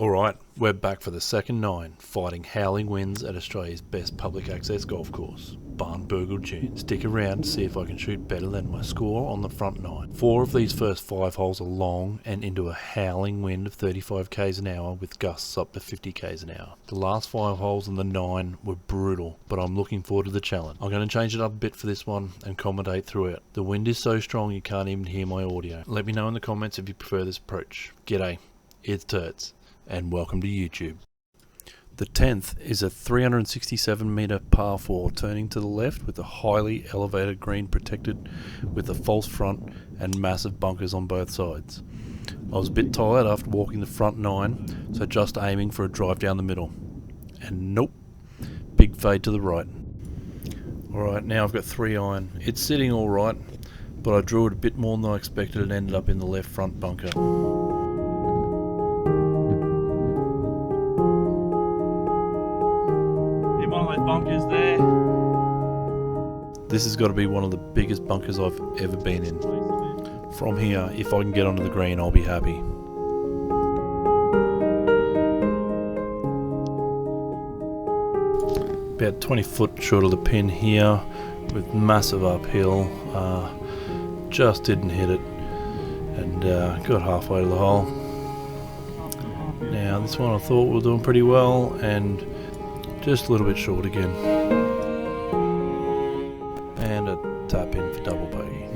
Alright, we're back for the second 9, fighting howling winds at Australia's best public access golf course, Barnbougal Dunes. Stick around to see if I can shoot better than my score on the front 9. 4 of these first 5 holes are long and into a howling wind of 35 k's an hour with gusts up to 50 k's an hour. The last 5 holes on the 9 were brutal, but I'm looking forward to the challenge. I'm going to change it up a bit for this one and commentate through it. The wind is so strong you can't even hear my audio. Let me know in the comments if you prefer this approach. G'day, it's Turds, and welcome to YouTube. The 10th is a 367 metre par 4 turning to the left with a highly elevated green protected with a false front and massive bunkers on both sides. I was a bit tired after walking the front 9, so just aiming for a drive down the middle. And nope, big fade to the right. Alright, now I've got 3 iron. It's sitting alright, but I drew it a bit more than I expected and ended up in the left front bunker. Bunkers there. This has got to be one of the biggest bunkers I've ever been in. From here, if I can get onto the green, I'll be happy. About 20 foot short of the pin here with massive uphill. Just didn't hit it and got halfway to the hole. Now this one I thought we were doing pretty well and just a little bit short again. And a tap in for double bogey.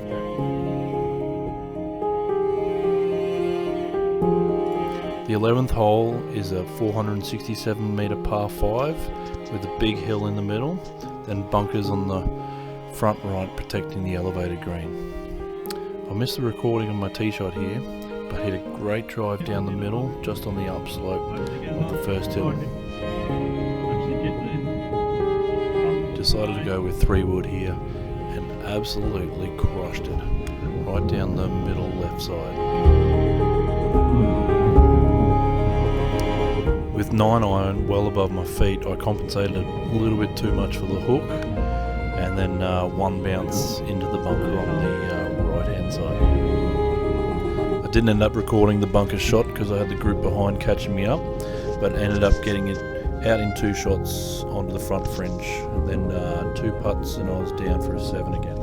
The 11th hole is a 467 metre par 5 with a big hill in the middle, then bunkers on the front right protecting the elevated green. I missed the recording on my tee shot here, but hit a great drive down the middle just on the upslope of the first hill. Decided to go with 3 wood here and absolutely crushed it right down the middle left side. With 9 iron well above my feet, I compensated a little bit too much for the hook and then 1 bounce into the bunker on the right hand side. I didn't end up recording the bunker shot because I had the group behind catching me up, but ended up getting it out in 2 shots onto the front fringe, and then 2 putts and I was down for a 7 again.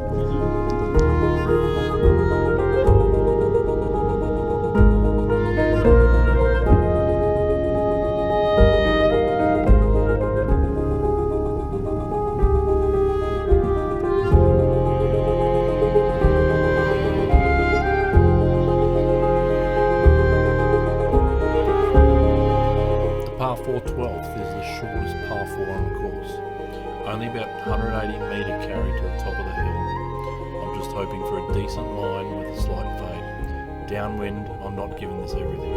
Par 4 12th is the shortest par 4 on the course. Only about 180 metre carry to the top of the hill. I'm just hoping for a decent line with a slight fade. Downwind, I'm not giving this everything.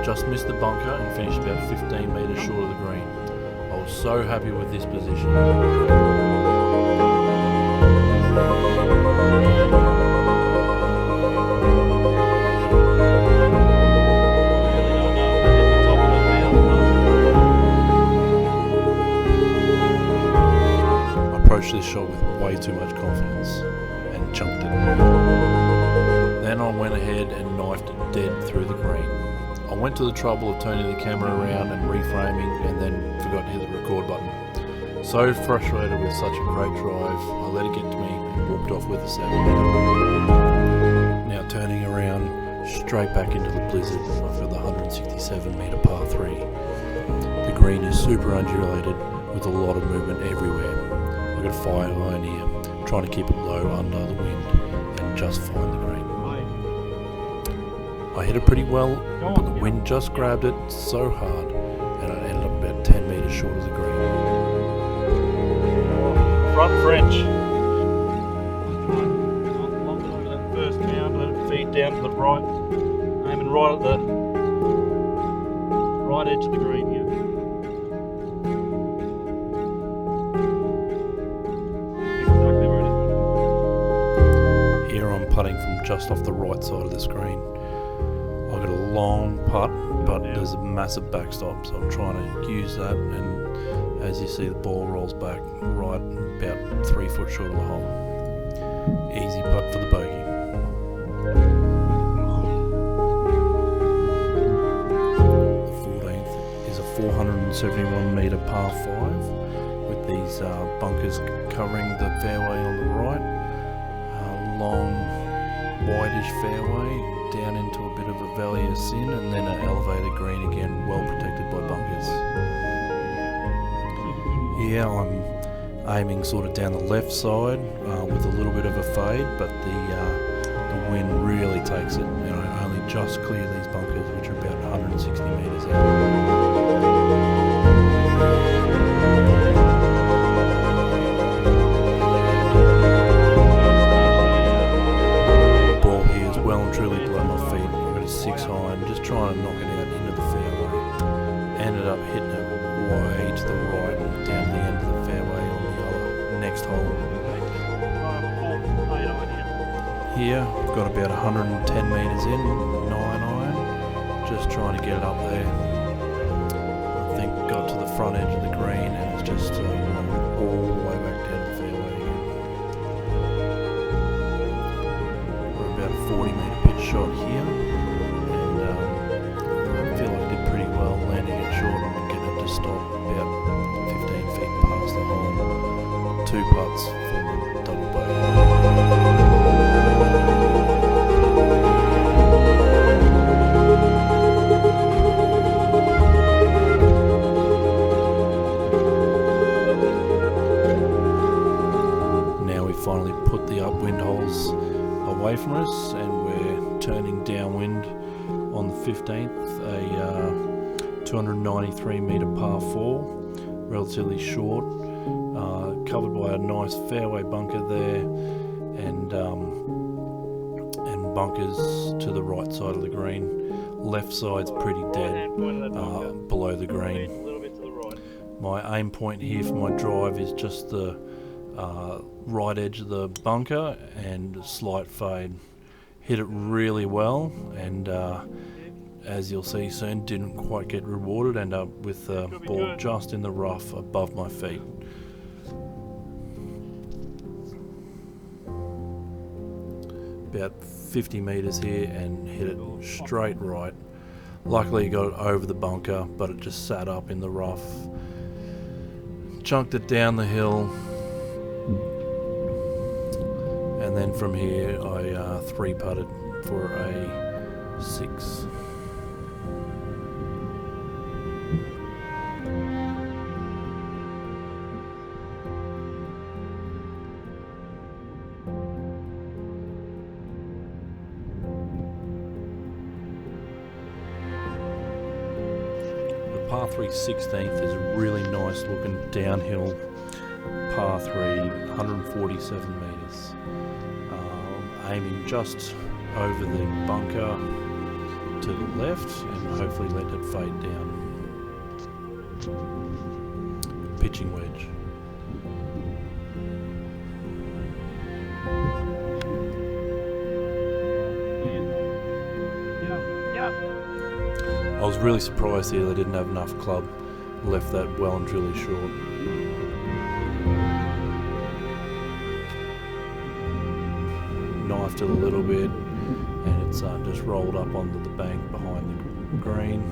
Just missed the bunker and finished about 15 metres short of the green. I was so happy with this position. Approached this shot with way too much confidence and chunked it. Then I went ahead and knifed it dead through the green. I went to the trouble of turning the camera around and reframing and then forgot to hit the record button. So frustrated with such a great drive, I let it get to me and walked off with a 7. Now turning around straight back into the blizzard, I've got the 167 metre par 3. The green is super undulated with a lot of movement everywhere. I've got a 5 iron here, trying to keep it low under the wind and just find the green. I hit it pretty well, but the wind just grabbed it so hard and I ended up about 10 metres short of the green. Front French. Lock it over that first mound, let it feed down to the right. Aiming right at the right edge of the green here. Here I'm putting from just off the right side of the screen. I've got a long putt, but there's a massive backstop, so I'm trying to use that, and as you see the ball rolls back right about 3 foot short of the hole. Easy putt for the bogey. 171 metre par 5 with these bunkers covering the fairway on the right. Long, wideish fairway down into a bit of a valley of sin, and then an elevated green again, well protected by bunkers. Yeah, I'm aiming sort of down the left side with a little bit of a fade, but the wind really takes it, and I only just clear these bunkers, which are about 160 metres out. Ball here is well and truly below my feet. I've got a 6 iron, just trying to knock it out into the fairway. Ended up hitting it way to the right, down the end of the fairway on the other next hole. Here, I've got about 110 metres in, 9 iron, just trying to get it up there. I think got to the front edge of the green and it's just all the way back down the fairway again. We're about a 40 metre pitch shot here, and I feel like I did pretty well landing it short and getting it to stop about 15 feet past the hole. 2 putts for double bogey. Finally put the upwind holes away from us, and we're turning downwind on the 15th, a 293 metre par 4, relatively short, covered by a nice fairway bunker there, and bunkers to the right side of the green. Left side's pretty dead, below the green. My aim point here for my drive is just the right edge of the bunker and slight fade. Hit it really well, and as you'll see soon, didn't quite get rewarded. End up with the ball just in the rough above my feet. About 50 metres here and hit it straight right. Luckily it got it over the bunker, but it just sat up in the rough. Chunked it down the hill, and then from here I 3-putted for a 6. The par 3 16th is a really nice looking downhill par 3, 147 metres. Aiming just over the bunker to the left and hopefully let it fade down. Pitching wedge. I was really surprised here they didn't have enough club, left that well and truly short. Knifed it a little bit, and it's just rolled up onto the bank behind the green.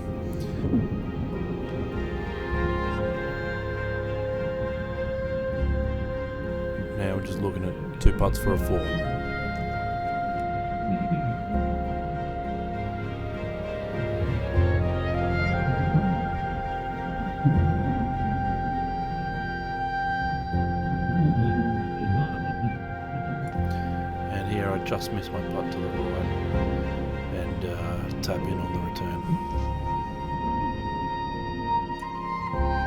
Now we're just looking at 2 putts for a 4. Just missed my putt to the right and tap in on the return.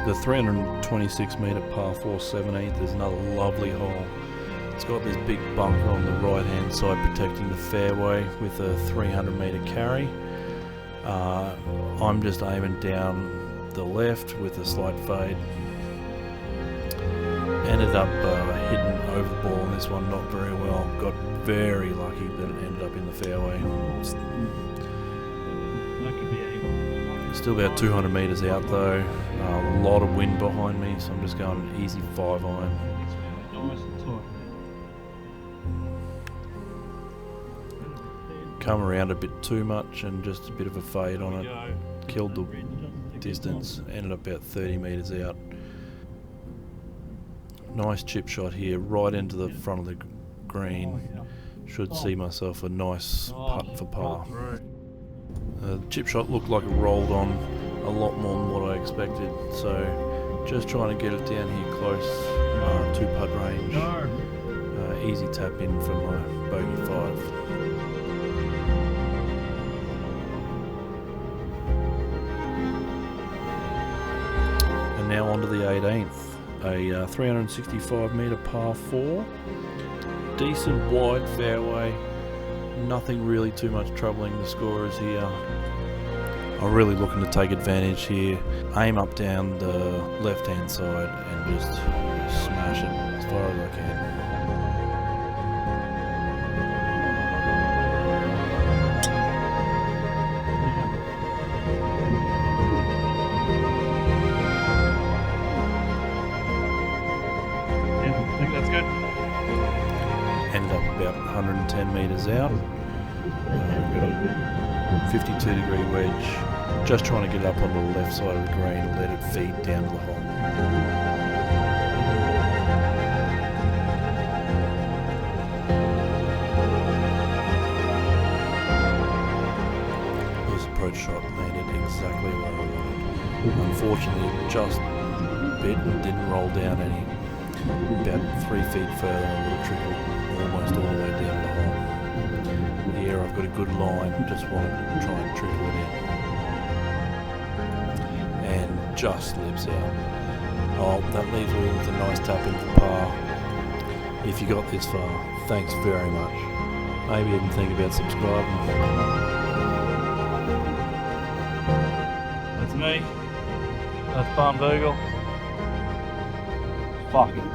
The 326 metre par 4 17th is another lovely hole. It's got this big bunker on the right hand side protecting the fairway with a 300 metre carry. I'm just aiming down the left with a slight fade. Ended up hitting over the ball on this one, not very well. Got very lucky that it ended up in the fairway. Still about 200 metres out though. A lot of wind behind me, so I'm just going an easy 5 iron. Come around a bit too much and just a bit of a fade on it. Killed the distance, ended up about 30 metres out. Nice chip shot here, right into the front of the green. Should see myself a nice putt for par. The chip shot looked like it rolled on a lot more than what I expected, so just trying to get it down here close, 2-putt range. Easy tap in for my bogey 5. And now on to the 18th, a 365 metre par 4. Decent wide fairway, nothing really too much troubling the scorers here. I'm really looking to take advantage here, aim up down the left hand side and just smash it as far as I can. Yeah, I think that's good. Ended up about 110 metres out. Got a 52 degree wedge, just trying to get it up on the left side of the green and let it feed down to the hole. This approach shot landed exactly where I wanted. Unfortunately, it just bit and didn't roll down any. About 3 feet further, I would have trickled almost all the way down the hole. Here I've got a good line, just want to try and trickle it in. And just slips out. Oh, that leaves me with a nice tap in for par. If you got this far, thanks very much. Maybe even think about subscribing. That's me. That's Barnbougle. Fucking